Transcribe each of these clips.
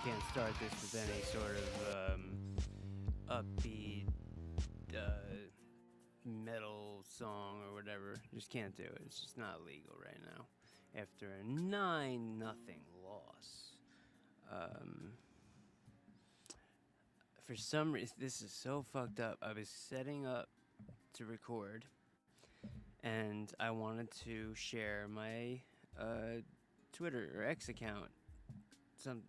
can't start this with any sort of upbeat metal song or whatever. Just can't do it. It's just not legal right now. After a 9-0 loss. For some reason, this is so fucked up. I was setting up to record, and I wanted to share my Twitter or X account, some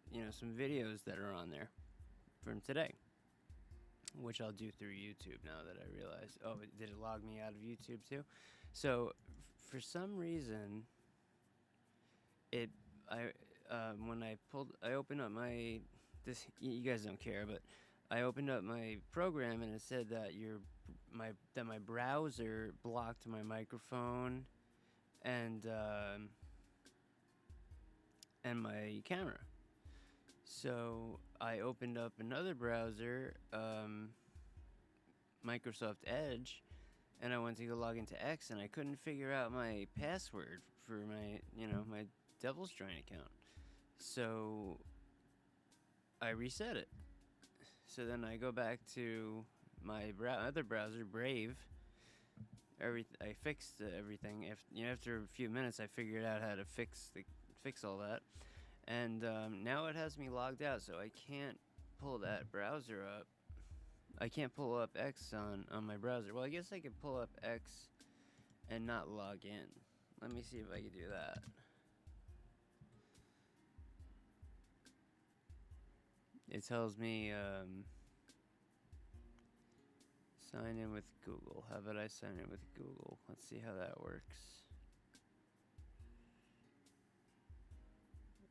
videos that are on there from today, which I'll do through YouTube now that I realize. Oh, did it log me out of YouTube too? So for some reason, when I opened up my you guys don't care, but I opened up my program and it said that my browser blocked my microphone and my camera. So I opened up another browser, Microsoft Edge, and I went to go log into X, and I couldn't figure out my password for my my Devil's Joint account. So I reset it. So then I go back to my other browser, Brave. I fixed everything. After a few minutes, I figured out how to fix all that, and now it has me logged out, so I can't pull that browser up. I can't pull up X on my browser. Well, I guess I could pull up X and not log in. Let me see if I can do that. It tells me sign in with Google. How about I sign in with Google? Let's see how that works.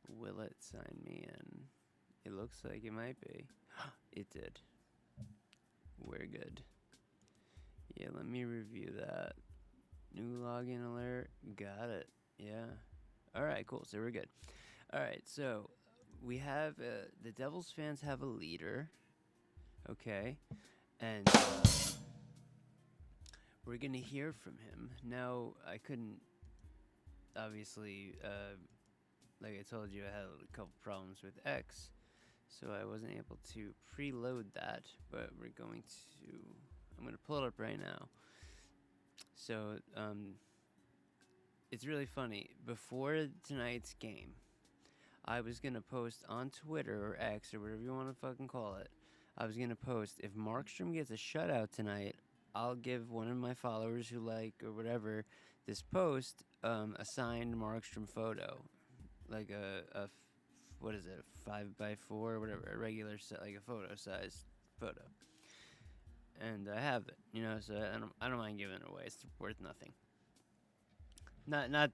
Will it sign me in? It looks like it might be. It did. We're good. Yeah, let me review that. New login alert. Got it. Yeah. Alright, cool. So we're good. Alright, so we have the Devils fans have a leader. Okay. And we're going to hear from him. Now, I couldn't, obviously, like I told you, I had a couple problems with X, so I wasn't able to preload that, but I'm going to pull it up right now. So, it's really funny. Before tonight's game, I was going to post on Twitter or X or whatever you want to fucking call it. I was going to post, if Markstrom gets a shutout tonight, I'll give one of my followers who like or whatever this post a signed Markstrom photo. Like what is it, a 5x4 or whatever, a regular like a photo size photo. And I have it, so I don't mind giving it away. It's worth nothing. I'm not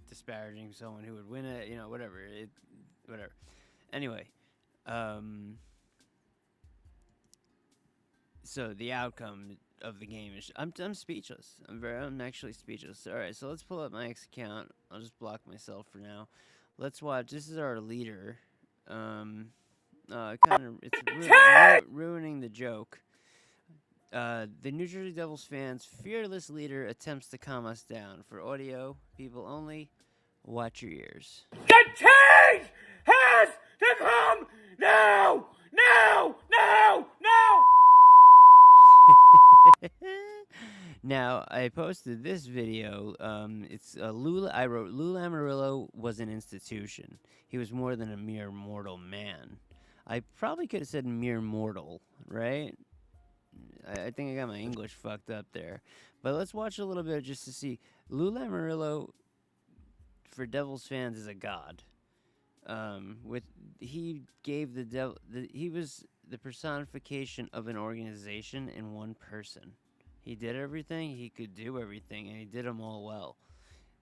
disparaging someone who would win it, whatever. Whatever. Anyway, so the outcome of the game is I'm speechless. I'm actually speechless. All right, so let's pull up my X account. I'll just block myself for now. Let's watch. This is our leader. It's ruining the joke. The New Jersey Devils fans' fearless leader attempts to calm us down. For audio people only, watch your ears. The change has to come now! Now! Now! Now! Now, I posted this video. I wrote, Lou Lamoriello was an institution. He was more than a mere mortal man. I probably could have said mere mortal, right? I think I got my English fucked up there. But let's watch a little bit just to see. Lou Lamoriello, for Devils fans, is a god. He gave the devil. He was the personification of an organization in one person. He did everything. He could do everything, and he did them all well.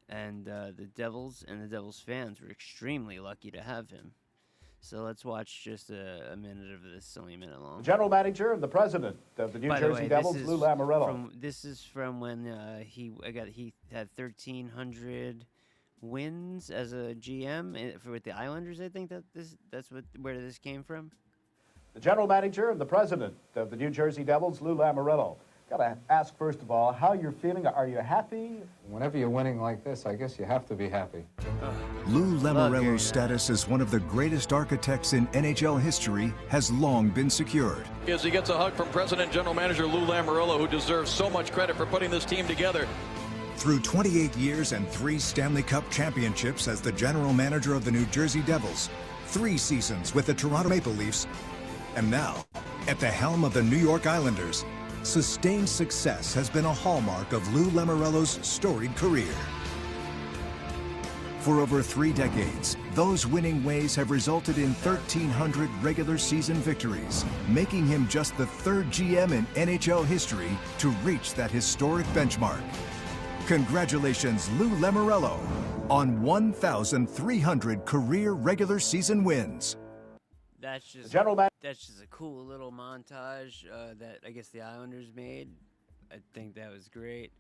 And the Devils and the Devils fans were extremely lucky to have him. So let's watch just a minute of this. It's only a minute long. General manager and the president of the New Jersey Devils, Lou Lamoriello. This is from when he had 1,300 wins as a GM with the Islanders. I think that's where this came from. The general manager and the president of the New Jersey Devils, Lou Lamoriello. Got to ask, first of all, how you're feeling. Are you happy? Whenever you're winning like this, I guess you have to be happy. Lou Love hearing Lamoriello's that. status as one of the greatest architects in NHL history has long been secured. As he gets a hug from President General Manager Lou Lamoriello, who deserves so much credit for putting this team together. Through 28 years and 3 Stanley Cup championships as the general manager of the New Jersey Devils, 3 seasons with the Toronto Maple Leafs, and now at the helm of the New York Islanders, sustained success has been a hallmark of Lou Lamoriello's storied career. For over 3 decades, those winning ways have resulted in 1,300 regular season victories, making him just the 3rd GM in NHL history to reach that historic benchmark. Congratulations, Lou Lamoriello, on 1,300 career regular season wins. That's just General man- that's just a cool little montage that I guess the Islanders made. I think that was great.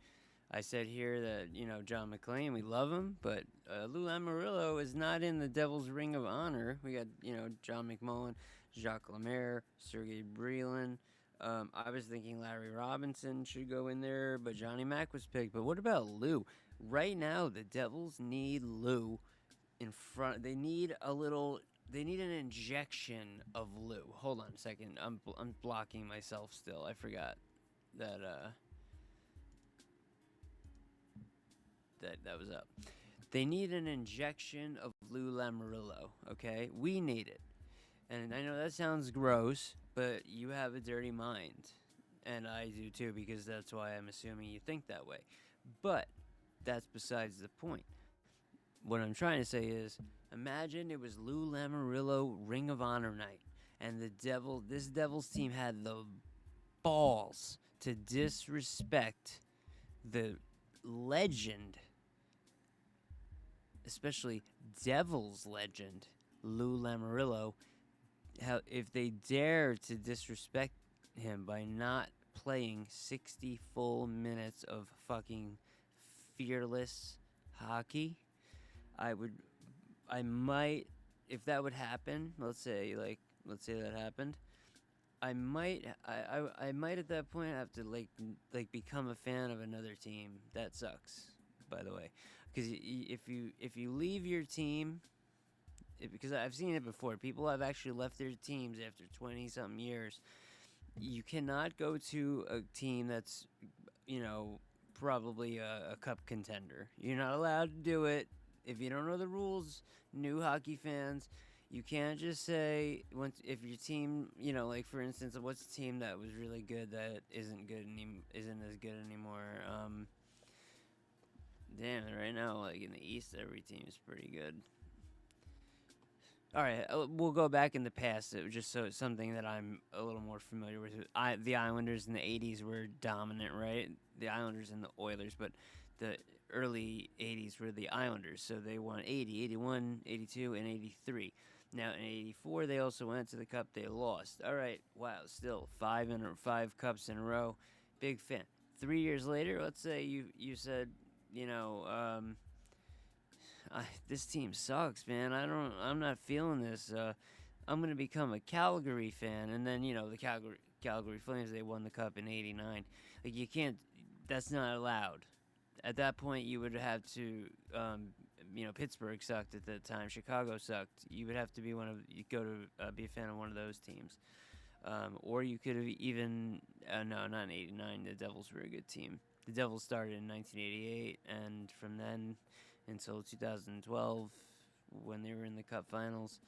I said here that, you know, John McClane, we love him, but Lou Lamoriello is not in the Devils' Ring of Honor. We got, you know, John McMullen, Jacques Lemaire, Sergei Brylin. I was thinking Larry Robinson should go in there, but Johnny Mac was picked. But what about Lou? Right now, the Devils need Lou in front. They need an injection of Lou. Hold on a second. I'm blocking myself still. I forgot that that was up. They need an injection of Lou Lamoriello, okay? We need it. And I know that sounds gross, but you have a dirty mind. And I do too, because that's why I'm assuming you think that way. But that's besides the point. What I'm trying to say is, imagine it was Lou Lamoriello Ring of Honor night, and this Devils team had the balls to disrespect the legend, especially Devils legend, Lou Lamoriello. How if they dare to disrespect him by not playing 60 full minutes of fucking fearless hockey, I might, if that would happen, let's say that happened, I might at that point have to like become a fan of another team. That sucks, by the way, because if you leave your team, because I've seen it before, people have actually left their teams after 20-something years. You cannot go to a team that's, you know, probably a cup contender. You're not allowed to do it. If you don't know the rules, new hockey fans, you can't just say if your team, you know, like for instance, what's a team that was really good that isn't as good anymore? Damn, right now, like in the East, every team is pretty good. All right, we'll go back in the past, just so it's something that I'm a little more familiar with. The Islanders in the 80s were dominant, right? The Islanders and the Oilers, but the early 80s were the Islanders, so they won 80, 81, 82, and 83. Now, in 84, they also went to the Cup. They lost. All right, wow, still 5 Cups in a row. Big fan. 3 years later, let's say you said, you know, this team sucks, man. I'm not feeling this. I'm gonna become a Calgary fan, and then, you know, the Calgary Flames, they won the Cup in '89. Like, you can't. That's not allowed. At that point, you would have to, you know, Pittsburgh sucked at that time. Chicago sucked. You would have to be be a fan of one of those teams, or you could have even no, not in '89. The Devils were a good team. The Devils started in 1988, and from then until 2012, when they were in the Cup Finals,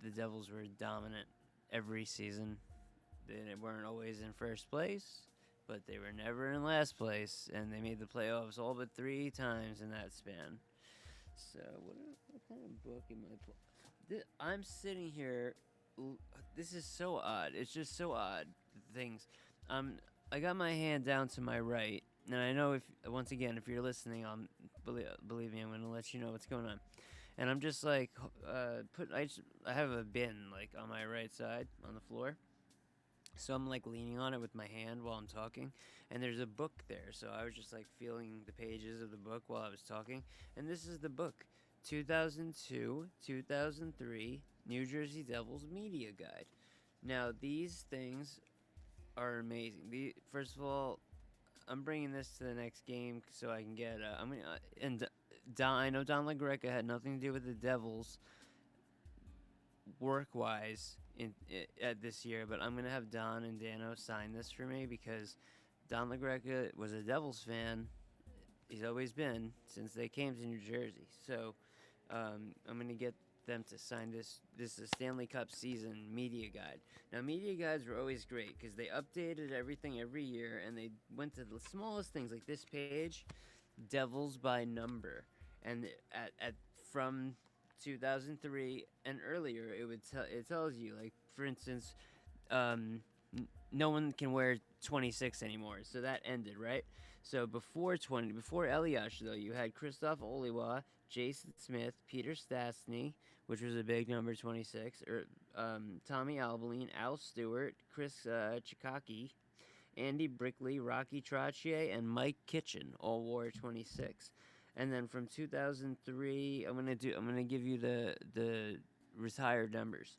the Devils were dominant every season. They weren't always in first place, but they were never in last place, and they made the playoffs all but 3 times in that span. So, what kind of book am I I'm sitting here. This is so odd. It's just so odd. Things. I got my hand down to my right, and I know if you're listening, believe me, I'm going to let you know what's going on. And I'm just like, I have a bin like on my right side on the floor. So I'm like leaning on it with my hand while I'm talking, and there's a book there. So I was just like feeling the pages of the book while I was talking. And this is the book, 2002-2003 New Jersey Devils Media Guide. Now, these things are amazing. First of all, I'm bringing this to the next game so I can get. I'm gonna and Don. I know Don LaGreca had nothing to do with the Devils, work wise at this year, but I'm gonna have Don and Dano sign this for me because Don LaGreca was a Devils fan. He's always been since they came to New Jersey. So I'm gonna get them to sign this. This is a Stanley Cup season media guide. Now, media guides were always great because they updated everything every year, and they went to the smallest things like this page, Devils by number, and at from 2003 and earlier, it tells you, like, for instance, no one can wear 26 anymore, so that ended, right? So before Eliash, though, you had Christoph Oliwa, Jason Smith, Peter Stastny, which was a big number, 26, Tommy Albaline, Al Stewart, Chris Chikaki, Andy Brickley, Rocky Trottier, and Mike Kitchen all wore 26. And then from 2003, I'm gonna give you the retired numbers.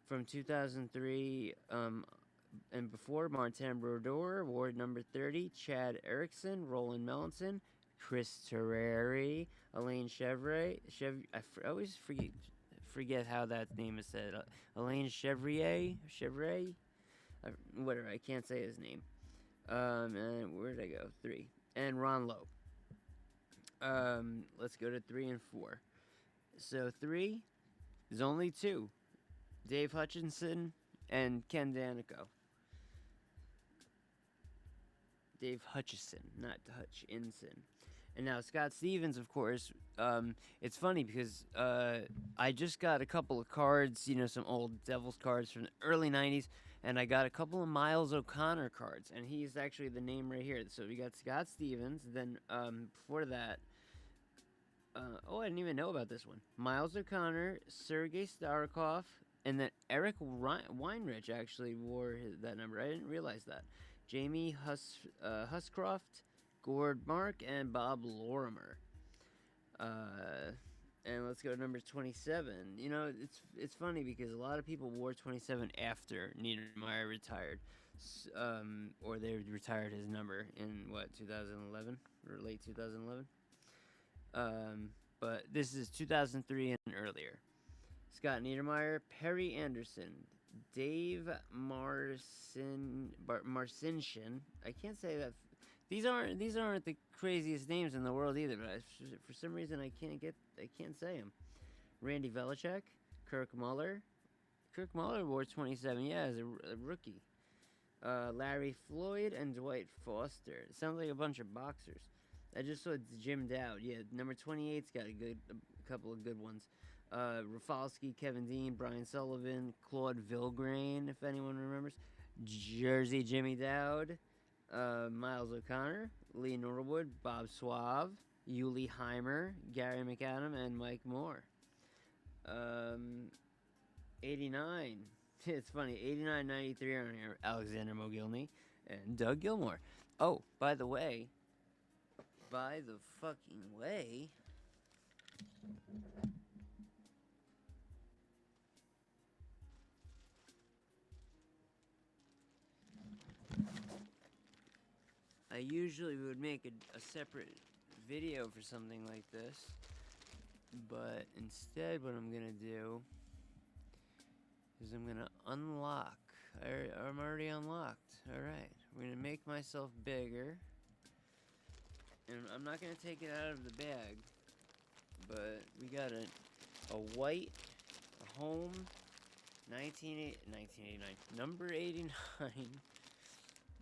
From 2003, and before, Martin Brodeur, ward number 30, Chad Erickson, Roland Mellinson, Chris Terreri, Elaine Chevrier. I always forget how that name is said. Elaine Chevrier? Whatever, I can't say his name. And where did I go? 3. And Ron Lowe. Let's go to 3 and 4. So 3, there's only 2. Dave Hutchinson and Ken Danico. Dave Hutchison, not Hutchinson. And now Scott Stevens, of course. It's funny because I just got a couple of cards, some old Devils cards from the early 90s, and I got a couple of Miles O'Connor cards, and he's actually the name right here. So we got Scott Stevens, then before that, I didn't even know about this one. Miles O'Connor, Sergei Starikov, and then Eric Weinrich actually wore that number. I didn't realize that. Jamie Huscroft, Gord Mark, and Bob Lorimer. And let's go to number 27. It's funny because a lot of people wore 27 after Niedermeyer retired. Or they retired his number in, 2011? Or late 2011? But this is 2003 and earlier. Scott Niedermeyer, Perry Anderson, Dave Marcinshin. I can't say that. These aren't the craziest names in the world either. But for some reason, I can't say them. Randy Velichek, Kirk Muller. Kirk Muller wore 27. Yeah, as a rookie. Larry Floyd and Dwight Foster. It sounds like a bunch of boxers. I just saw Jim Dowd. Yeah, number 28's got a couple of good ones. Rafalski, Kevin Dean, Brian Sullivan, Claude Vilgrain, if anyone remembers. Jersey Jimmy Dowd, Miles O'Connor, Lee Norwood, Bob Suave, Yuli Heimer, Gary McAdam, and Mike Moore. 89. It's funny, 89, 93 on here. Alexander Mogilny and Doug Gilmour. Oh, by the fucking way, I usually would make a separate video for something like this, but instead what I'm gonna do is I'm gonna unlock. I'm already unlocked. Alright, we're gonna make myself bigger, and I'm not gonna take it out of the bag, but we got a white, a home, 1989, number 89.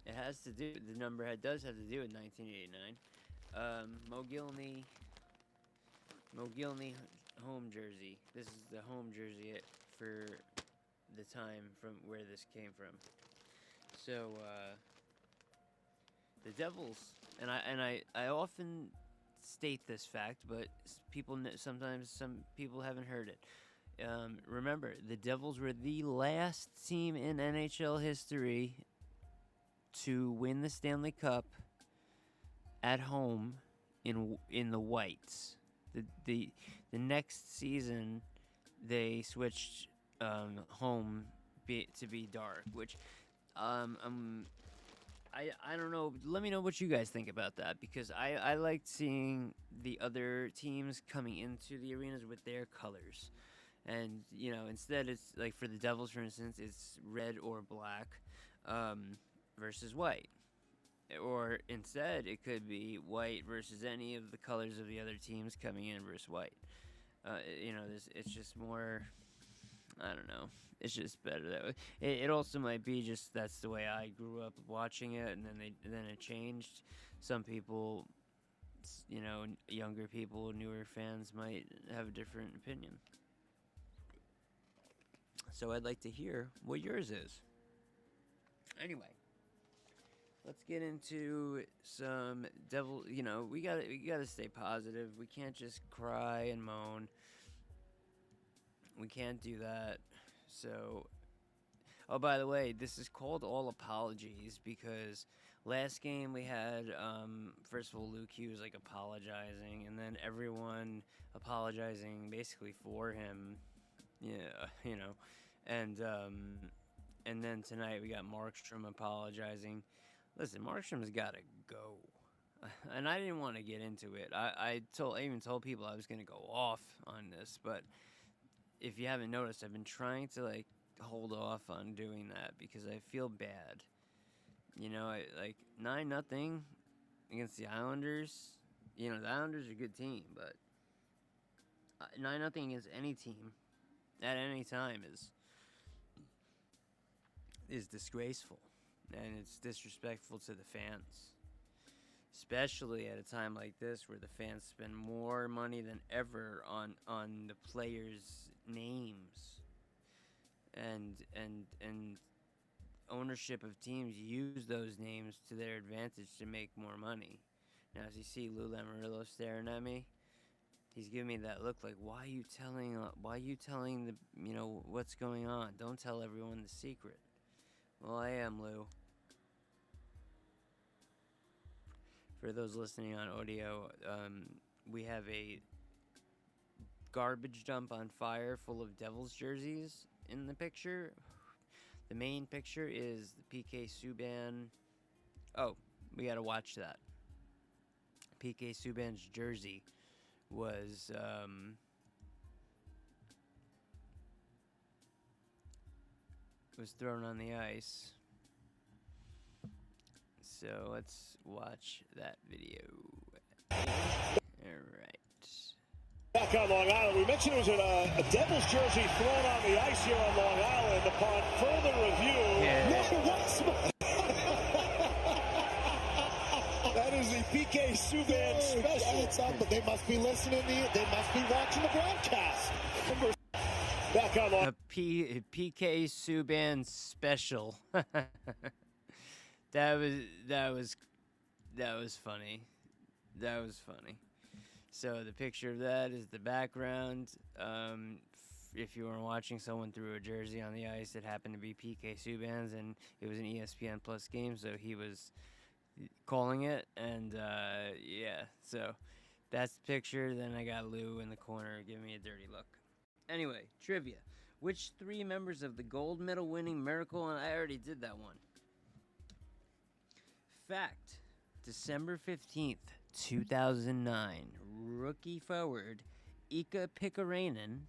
It has to do, the number does have to do with 1989. Mogilny home jersey. This is the home jersey for the time from where this came from. So, the Devils, and I often state this fact, but sometimes some people haven't heard it. Remember, the Devils were the last team in NHL history to win the Stanley Cup at home in the whites. The next season they switched home to be dark, which I don't know. Let me know what you guys think about that, because I liked seeing the other teams coming into the arenas with their colors. And, instead it's like for the Devils, for instance, it's red or black versus white. Or instead, it could be white versus any of the colors of the other teams coming in versus white. It's just more, I don't know. It's just better that way. It also might be just that's the way I grew up watching it, and then it changed. Some people, younger people, newer fans might have a different opinion. So I'd like to hear what yours is. Anyway, let's get into some devil. We gotta stay positive. We can't just cry and moan. We can't do that. So, oh, by the way, this is called all apologies because last game we had, first of all, Luke Hughes like apologizing, and then everyone apologizing basically for him. Yeah, and then tonight we got Markstrom apologizing. Listen, Markstrom's got to go. And I didn't want to get into it. I even told people I was going to go off on this, but if you haven't noticed, I've been trying to hold off on doing that because I feel bad. 9-0 against the Islanders. The Islanders are a good team, but 9-0 against any team at any time is disgraceful, and it's disrespectful to the fans, especially at a time like this where the fans spend more money than ever on the players' names, and ownership of teams use those names to their advantage to make more money. Now, as you see Lou Lamoriello staring at me, he's giving me that look like, why are you telling the what's going on? Don't tell everyone the secret. Well, I am, Lou. For those listening on audio, we have a garbage dump on fire full of Devils jerseys in the picture. The main picture is the PK Subban. Oh, we gotta watch that. PK Subban's jersey was thrown on the ice. So let's watch that video. Alright. Back on Long Island. We mentioned there was a Devils jersey thrown on the ice here on Long Island. Upon further review, that is the PK Subban special. But they must be listening they must be watching the broadcast. Back on Long A PK Subban special. That was funny. That was funny. So the picture of that is the background. If you were watching, someone threw a jersey on the ice. It happened to be PK Subban's, and it was an ESPN Plus game, so he was calling it. And yeah, so that's the picture. Then I got Lou in the corner giving me a dirty look. Anyway, trivia. Which three members of the gold medal winning Miracle, and I already did that one. Fact, December 15th, 2009, rookie forward Ilkka Pikkarainen,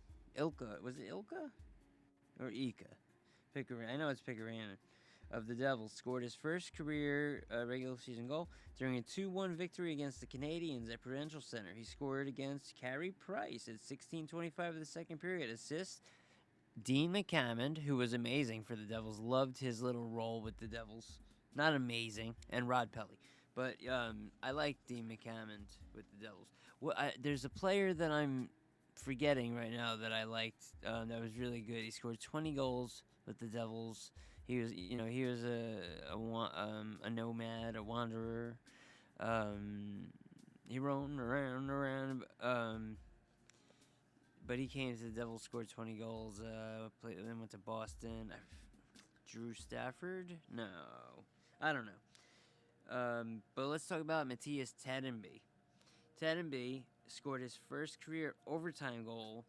was it Ilkka? Or Ika? Pikkarainen, I know it's Pikkarainen, of the Devils, scored his first career regular season goal during a 2-1 victory against the Canadiens at Prudential Center. He scored against Carey Price at 16:25 of the second period. Assist, Dean McAmmond, who was amazing for the Devils, loved his little role with the Devils. Not amazing, and Rod Pelly. But I like Dean McAmmond with the Devils. There's a player that I'm forgetting right now that I liked that was really good. He scored 20 goals with the Devils. He was a nomad, a wanderer. He roamed around. But he came to the Devils, scored 20 goals. Then went to Boston. Drew Stafford? No, I don't know. But let's talk about Matthias Tdyk. Tdyk scored his first career overtime goal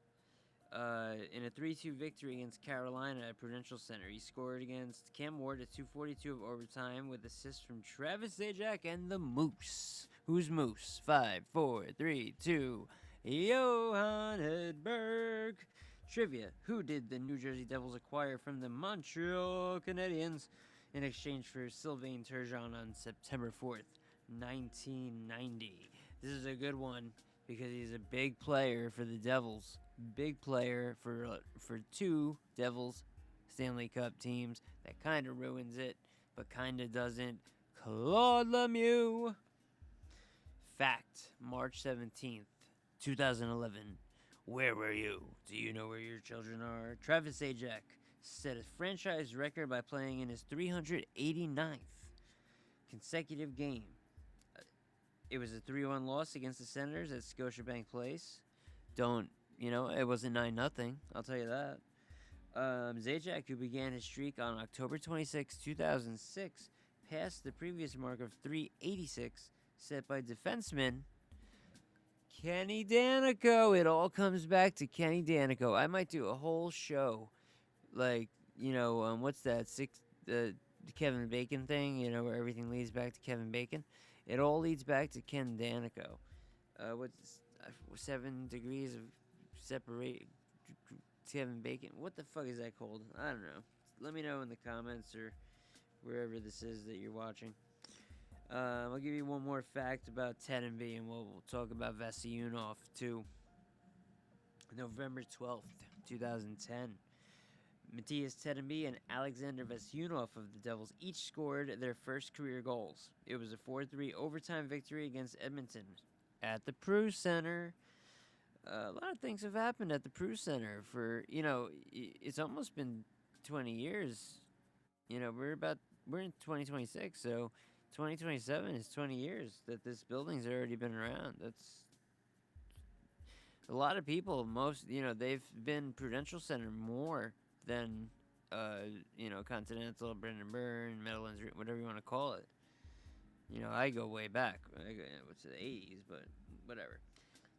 in a 3-2 victory against Carolina at Prudential Center. He scored against Cam Ward at 2:42 of overtime with assists from Travis Zajac and the Moose. Who's Moose? 5, 4, 3, 2. Johan Hedberg. Trivia: who did the New Jersey Devils acquire from the Montreal Canadiens in exchange for Sylvain Turgeon on September 4th, 1990? This is a good one because he's a big player for the Devils. Big player for two Devils Stanley Cup teams. That kind of ruins it, but kind of doesn't. Claude Lemieux. Fact: March 17th, 2011. Where were you? Do you know where your children are? Travis Zajac set a franchise record by playing in his 389th consecutive game. It was a 3-1 loss against the Senators at Scotiabank Place. It wasn't 9-0, I'll tell you that. Zajac, who began his streak on October 26, 2006, passed the previous mark of 386 set by defenseman Kenny Danico. It all comes back to Kenny Danico. I might do a whole show, what's that? The Kevin Bacon thing, where everything leads back to Kevin Bacon. It all leads back to Ken Danico. 7 degrees of separate Kevin Bacon. What the fuck is that called? I don't know. Let me know in the comments or wherever this is that you're watching. I'll give you one more fact about Tdyk, and we'll talk about Vasyunov too. November 12th, 2010. Matthias Tdyk and Alexander Vasyunov of the Devils each scored their first career goals. It was a 4-3 overtime victory against Edmonton at the Prue Center. A lot of things have happened at the Prue Center it's almost been 20 years. We're in 2026, so 2027 is 20 years that this building's already been around. That's a lot of people. They've been Prudential Center more than, Continental, Brendan Byrne, Meadowlands, whatever you want to call it. I go way back. What's the 80s, but whatever.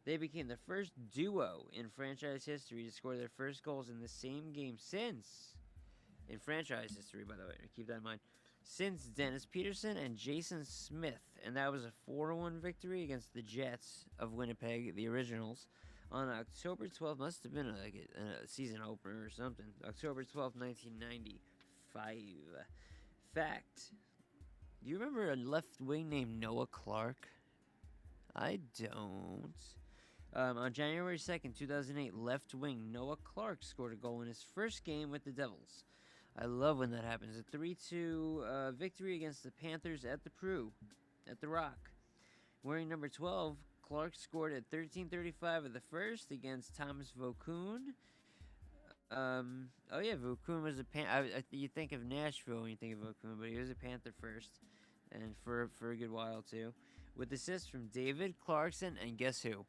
They became the first duo in franchise history to score their first goals in the same game in franchise history, by the way. Keep that in mind. Since Dennis Peterson and Jason Smith, and that was a 4-1 victory against the Jets of Winnipeg, the Originals, on October 12th. Must have been a season opener or something. October 12th, 1995. Fact: do you remember a left wing named Noah Clark? I don't. On January 2nd, 2008, left wing Noah Clark scored a goal in his first game with the Devils. I love when that happens. A 3-2 victory against the Panthers at the Prue, at the Rock. Wearing number 12, Clark scored at 13:35 of the first against Thomas Vokoun. Vokoun was a Panther. You think of Nashville when you think of Vokoun, but he was a Panther first, and for a good while too. With assists from David Clarkson and guess who?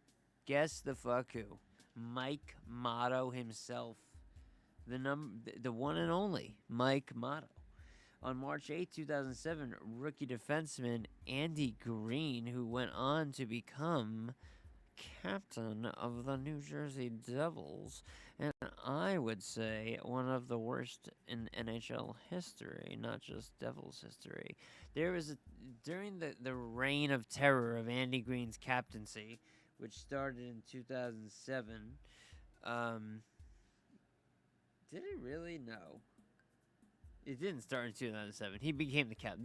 Guess the fuck who? Mike Motto himself. The one and only Mike Motto. On March 8, 2007, rookie defenseman Andy Green, who went on to become captain of the New Jersey Devils, and I would say one of the worst in NHL history, not just Devils history. There was during the reign of terror of Andy Green's captaincy, which started in 2007. Did it really? No. It didn't start in 2007. He became the captain.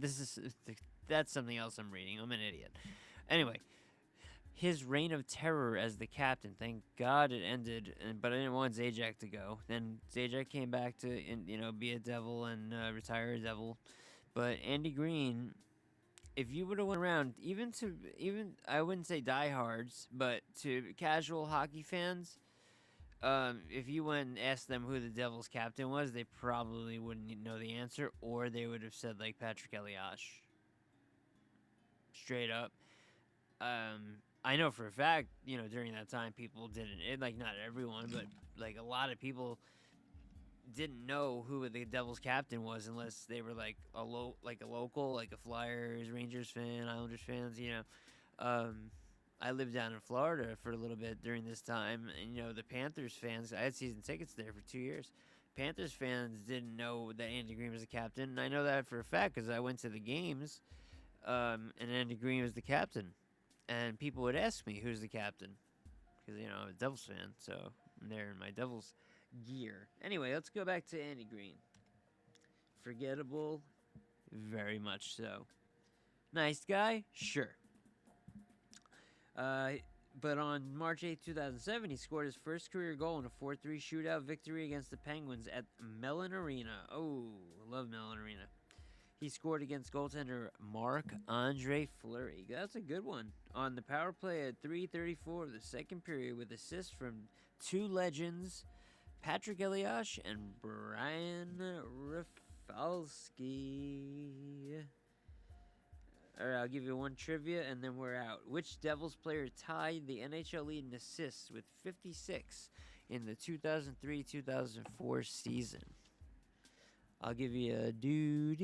That's something else I'm reading. I'm an idiot. Anyway, his reign of terror as the captain, thank God it ended, but I didn't want Zajac to go. Then Zajac came back to, be a Devil and retire a Devil. But Andy Green, if you would have went around, even I wouldn't say diehards, but to casual hockey fans, if you went and asked them who the Devils captain was, they probably wouldn't know the answer, or they would have said, Patrick Eliash. Straight up. I know for a fact, during that time, people didn't. Not everyone, but, a lot of people didn't know who the Devils captain was unless they were, a local, a Flyers, Rangers fan, Islanders fans, I lived down in Florida for a little bit during this time, and the Panthers fans. I had season tickets there for 2 years. Panthers fans didn't know that Andy Green was the captain, and I know that for a fact because I went to the games, and Andy Green was the captain, and people would ask me who's the captain, because I'm a Devils fan, so I'm there in my Devils gear. Anyway, let's go back to Andy Green. Forgettable, very much so. Nice guy, sure. But on March 8, 2007, he scored his first career goal in a 4-3 shootout victory against the Penguins at Mellon Arena. Oh, love Mellon Arena. He scored against goaltender Marc-Andre Fleury. That's a good one. On the power play at 3:34 of the second period with assists from two legends, Patrick Elias and Brian Rafalski. All right, I'll give you one trivia, and then we're out. Which Devils player tied the NHL lead in assists with 56 in the 2003-2004 season? I'll give you a do.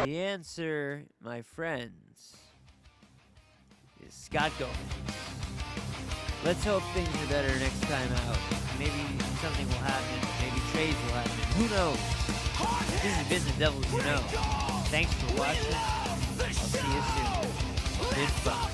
The answer, my friends, is Scott Goff. Let's hope things are better next time out. Maybe something will happen. Maybe trades will happen. Who knows? This has been the Devils You Know. Thanks for watching. I'll see you soon. Goodbye.